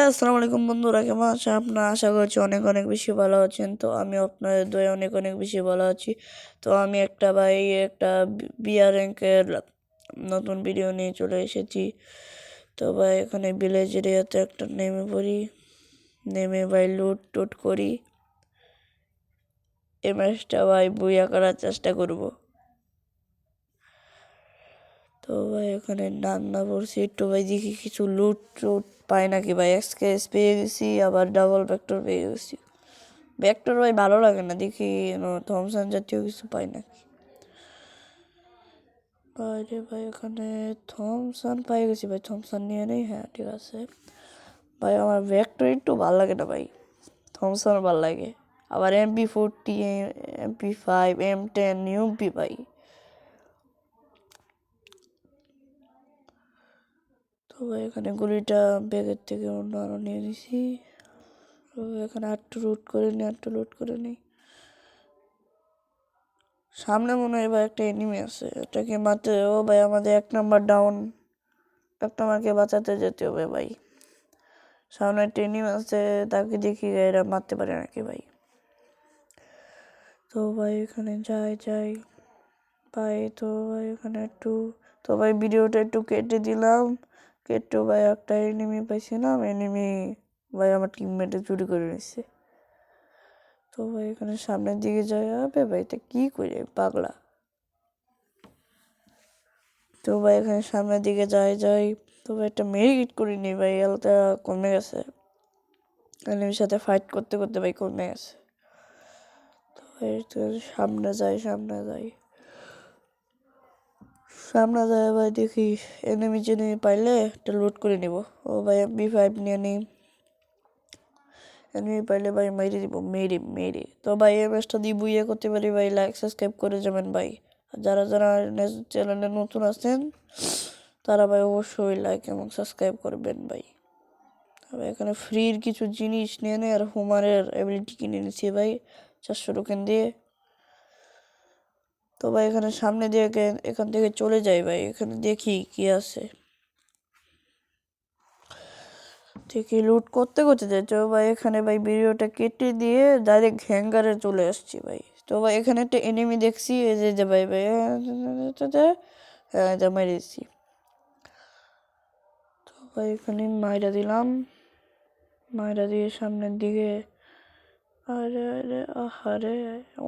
আসসালামু আলাইকুম বন্ধুরা, কেমন আছেন আপনারা? আশা করছি অনেক অনেক বেশি ভালো আছেন। তো আমি আপনাদের দয়ে অনেক অনেক বেশি ভালো আছি। তো আমি একটা বিয়ার র্যাঙ্কের নতুন ভিডিও নিয়ে চলে এসেছি। তো ভাই এখানে ভিলেজ এরিয়াতে একটা নেমে পড়ি, নেমে ভাই লুট টুট করি। এই ম্যাচটা ভাই বুইয়া করার চেষ্টা করব। তো ভাই এখানে রান্না করছি একটু, ভাই দেখি কিছু লুট টুট পাই নাকি। ভাই এক্সকেস পেয়ে গেছি, আবার ডাবল ভেক্টর পেয়ে গেছি। ভেক্টর ভাই ভালো লাগে না, দেখি থমসন জাতীয় কিছু পাই নাকি। বাইরে ভাই এখানে থমসন পাই গেছি, ভাই থমসন নিয়ে নেই। হ্যাঁ ঠিক আছে ভাই, আমার ভেক্টর একটু ভালো লাগে না ভাই, থমসন ভালো লাগে। আবার MP40, MP5, M10 ইউএমপি ভাই। তো ভাই এখানে গুলিটা ব্যাগের থেকে অন্য আরো নিয়ে নিছি। তো এখানে আটটু লুট করে নিই। সামনে মনে হয় ভাই একটা এনিমি আছে, এটাকে মারতে। ও ভাই আমাদের 1 নাম্বার ডাউন, 1 নাম্বারকে বাঁচাতে যেতে হবে ভাই। সামনে একটা এনিমি আছে, তাকে দেখি এরা মারতে পারে নাকি ভাই। তো ভাই এখানে যাই ভাই। তো ভাই এখানে তো ভাই ভিডিওটা একটু কেটে দিলাম। কেটে ভাই একটা এনিমি পাইছিলাম, এনিমি ভাই আমার টিমমেটে চুরি করে নিচ্ছে। তো ভাই এখানে সামনের দিকে যাই। আবে ভাই এটা কি করে পাগলা। তো ভাই এখানে সামনের দিকে যাই। তো ভাই একটা মেডিকেট করে নি ভাই, হেলথটা কমে গেছে। এনিমির সাথে ফাইট করতে করতে ভাই কমে গেছে। তো ভাই তো সামনে যাই ভাই, দেখি এনিমি পাইলে একটা লুট করে নিব। ও ভাই MP5 নিয়ে নিই। এনিমি পাইলে ভাই মেরে দিব, মেরে। তো ভাই এই ম্যাচটা দিয়ে বুইয়া করতে পারি ভাই, লাইক সাবস্ক্রাইব করে যাবেন ভাই। আর যারা চ্যানেলে নতুন আছেন তারা ভাই অবশ্যই লাইক এবং সাবস্ক্রাইব করবেন ভাই। তবে এখানে ফ্রির কিছু জিনিস নিয়ে নেই, আর হোমারের অ্যাবিলিটি কিনে নিচ্ছি ভাই 400 টোকেন দিয়ে। তো ভাই এখানে সামনে দিয়ে এখান থেকে চলে যাই ভাই, এখানে দেখি কি আছে। দেখি লুট করতে করতে যাই। তো ভাই এখানে ভাই ভিডিওটা কেটে দিয়ে ডাইরেক্ট হ্যাঙ্গারে চলে আসছি ভাই। তো ভাই এখানে একটা এনিমি দেখছি, এই যে ভাই হ্যাঁ এটা মেরেছি। তো ভাই এখানে মাইরা দিয়ে সামনের দিকে। আরে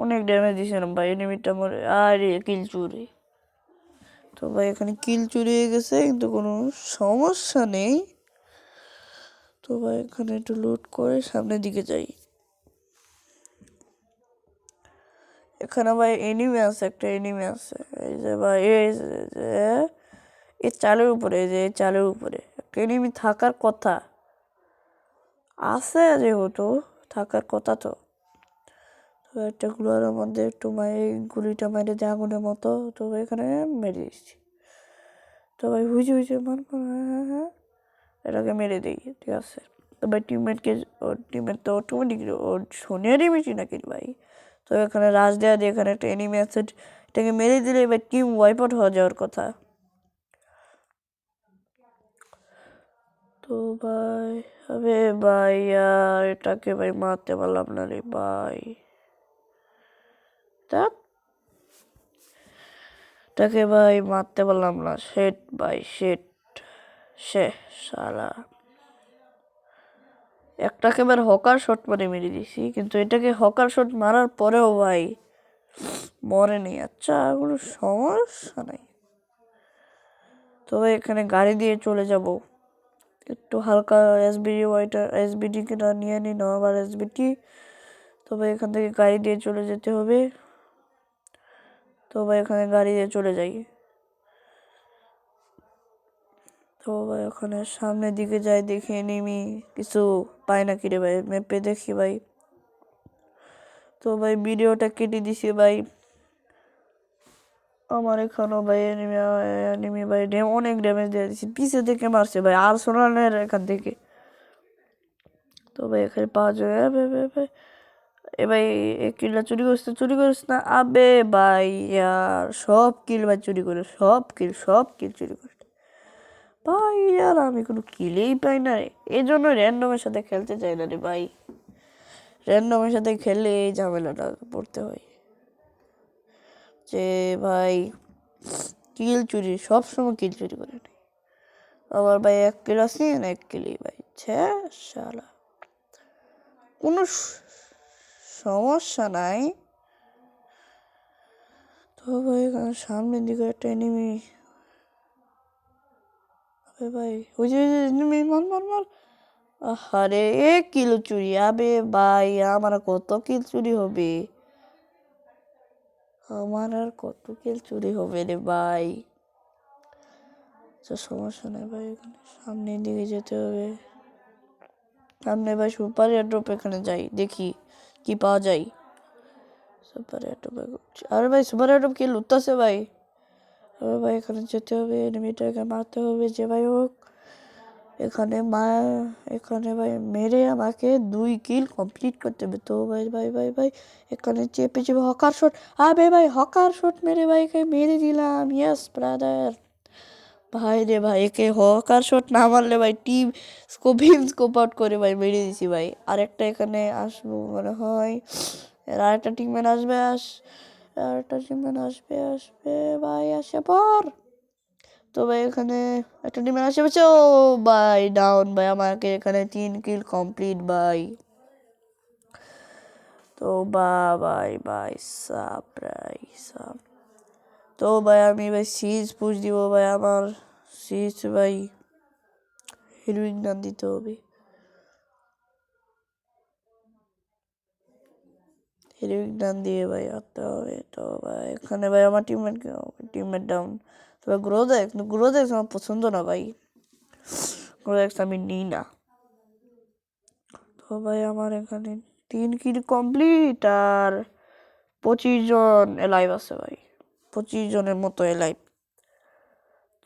অনেক ড্যামেজ দিয়েছিলাম ভাই এনিমিটা মরে। আরে কিল চুরি। তো ভাই এখানে কিল চুরি হয়ে গেছে, কিন্তু কোনো সমস্যা নেই। তো ভাই এখানে একটু লুট করে সামনের দিকে যাই। এখানে ভাই একটা এনিমি আছে। এই যে ভাই এই চালের উপরে, এই চালের উপরে একটা এনিমি থাকার কথা আছে, যেহেতু থাকার কথা। তো একটা গুলোর মধ্যে একটু গুলিটা মেরে দেয় আগুনের মতো। তো এখানে মেরে দিচ্ছি। তো ভাই হুইছে হ্যাঁ, এটাকে মেরে দিই, ঠিক আছে। তো ভাই টিমমেট তো অটোমেটিক ওর সোনিয়ারই বেশি নাকি ভাই। তো এখানে রাশ দেওয়া দিয়ে এখানে একটা এনিমি আছে, এটাকে মেরে দিলে এবার টিম ওয়াইপ আউট হয়ে যাওয়ার কথা। তো ভাই ভাই আর এটাকে ভাই মারতে পারলাম না রে ভাই। এটাকে ভাই মারতে পারলাম না, শেট ভাই শেট। শালা একটাকে এবার হকার শট মেরে দিছি, কিন্তু এটাকে হকার শট মারার পরেও ভাই মরেনি। আচ্ছা কোনো সমস্যা নাই। তবে এখানে গাড়ি দিয়ে চলে যাব, একটু হালকা এসবিডি কিনা নিয়ে নিই না, আবার এসবিটি। তবে এখান থেকে গাড়ি দিয়ে চলে যেতে হবে। তো ভাই এখানে গাড়ি দিয়ে চলে যাই। তো ভাই ওখানে সামনের দিকে যাই, দেখি এনিমি কিছু পাই নাকি রে ভাই, ম্যাপে দেখি ভাই। তো ভাই ভিডিওটা কেটে দিছি ভাই। আমার এখানেও ভাই এনিমি ভাই অনেক ড্যামেজ দিয়ে দিচ্ছি, পিছে থেকে মারছে ভাই আর্সেনালের এখান থেকে। তো ভাই এখানে পাওয়া যায় ভাই। এ ভাই এই কিলটা চুরি করিস না। আবে ভাই ইয়ার সব কিল ভাই চুরি করে, সব কিল চুরি করে ভাই আর আমি কোনো কিলেই পাই না রে, এই জন্য র্যান্ডমের সাথে খেলতে চাই না রে ভাই। র্যান্ডমের সাথে খেললে এই ঝামেলাটা পড়তে হয় যে ভাই কিল চুরি, সবসময় কিল চুরি করে নেই। আবার ভাই 1 কিল আসি না, 1 কিলই ভাই, শালা কোনো সমস্যা নাই। তো ভাই এখানে সামনের দিকে একটা এনিমি, ভাই ওই যে এনিমি, মার মার মার। আরে 1 কিল চুরি, আবে ভাই আমার কত কিল চুরি হবে, আমার আর কত কিল চুরি হবে রে ভাই। সমস্যা নেই ভাই, এখানে সামনের দিকে যেতে হবে। সামনে ভাই সুপার এয়ারড্রপ, এখানে যাই দেখি কি পাওয়া যায়। সুপার এয়ারড্রপ, আরে ভাই সুপার এয়ারড্রপ কি লুটতেছে ভাই। আরে ভাই এখানে যেতে হবে, এনিমিটাকে মারতে হবে যে ভাই হোক। এখানে ভাই মেরে আমাকে 2 কিল কমপ্লিট করতে হবে। তো ভাই ভাই ভাই ভাই এখানে চেপে চেপে হকার শট, আবে ভাই হকার শট মেরে ভাইকে মেরে দিলাম, ইয়েস ব্রাদার। ভাই রে ভাই, একে হকার শট না মারলে ভাই টিম স্কোপ আউট করে ভাই মেরে দিছি ভাই। আরেকটা এখানে আসবো মনে হয়, আরেকটা টিমম্যান আসবে, আরেকটা টিমম্যান আসবে ভাই, আসে পর। তো ভাই এখানে একটা টিমম্যান আসে বলছে, ও ভাই ডাউন ভাই, আমাকে এখানে 3 কিল কমপ্লিট ভাই। তো ভাই ভাই সাব। তো ভাই আমি ভাই সিজ পুশ দিব ভাই, আমার সিজ ভাই হিরোইক গান দিতে হবে, হিরোইক গান দিয়ে ভাই আনতে হবে। তো ভাই এখানে ভাই আমার টিমমেট ডাউন। তো ভাই গ্রোদেক্স আমার পছন্দ না ভাই, গ্রোদেক্স আমি নিই না। তো ভাই আমার এখানে 3 কিল কমপ্লিট, আর 25 জন এলাইভ আছে ভাই, 25 জনের মতো এলাইভ।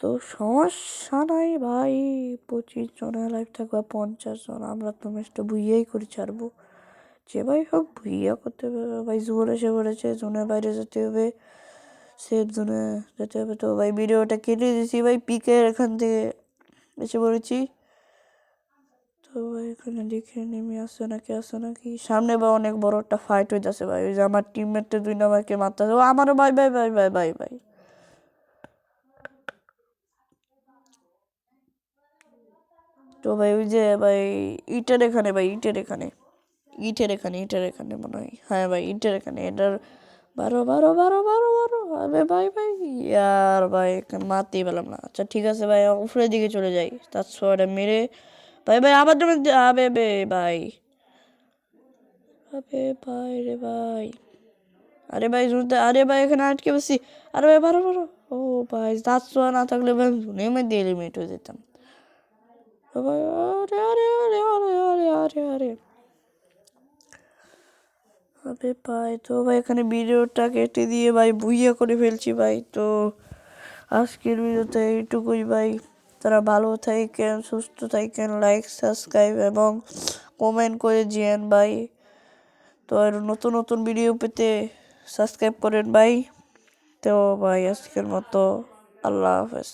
তো সমস্যা নাই ভাই, 25 জন এলাইভ থাকবে, 50 জন, আমরা তো ম্যাচটা ভুইয়াই করে ছাড়বো। যে ভাই হোক ভুইয়া করতে হবে ভাই। জোন এসে পড়েছে, জোনের বাইরে যেতে হবে, সেফ জোনে যেতে হবে। তো ভাই ভিডিওটা কেটে দিয়েছি ভাই, পিকের এখান থেকে এসে পড়েছি। তো ভাই এখানে দেখে নেমে আসছে নাকি সামনে বা অনেক বড় একটা ফাইট হইতেছে ভাই। ওই যে আমার টিমমেটটা 2 নাম্বারকে মারতেছে, ও আমারও ভাই ভাই ভাই ভাই ভাই ভাই। তো ভাই ওই যে ভাই ইটের এখানে ভাই, ইটের এখানে মনে হয়, হ্যাঁ ভাই ইটের এখানে, এটার 12 আবে ভাই ভাই ইয়ার ভাই মারতেই পেলাম না। আচ্ছা ঠিক আছে ভাই, উপরের দিকে চলে যাই, তার ছোঁয়াটা মেরে ভাই ভাই আবার আবে বে ভাই, আবে ভাই রে ভাই, আরে ভাই শুনতে, আরে ভাই এখানে আটকে বসি, আরে ভাই বারো। ও ভাই তার ছোঁয়া না থাকলে ভাই শুনে দিয়ে এলিমিনেট হয়ে যেতাম। ভাই আরে আবে ভাই, তো ভাই এখানে ভিডিওটা কেটে দিয়ে ভাই ভুইয়া করে ফেলছি ভাই। তো আজকের ভিডিওতে এইটুকুই ভাই, তারা ভালো থাকেন, সুস্থ থাকেন, লাইক সাবস্ক্রাইব এবং কমেন্ট করে দিয়েন ভাই। তো আর নতুন নতুন ভিডিও পেতে সাবস্ক্রাইব করেন ভাই। তো ভাই আজকের মতো আল্লাহ হাফেজ।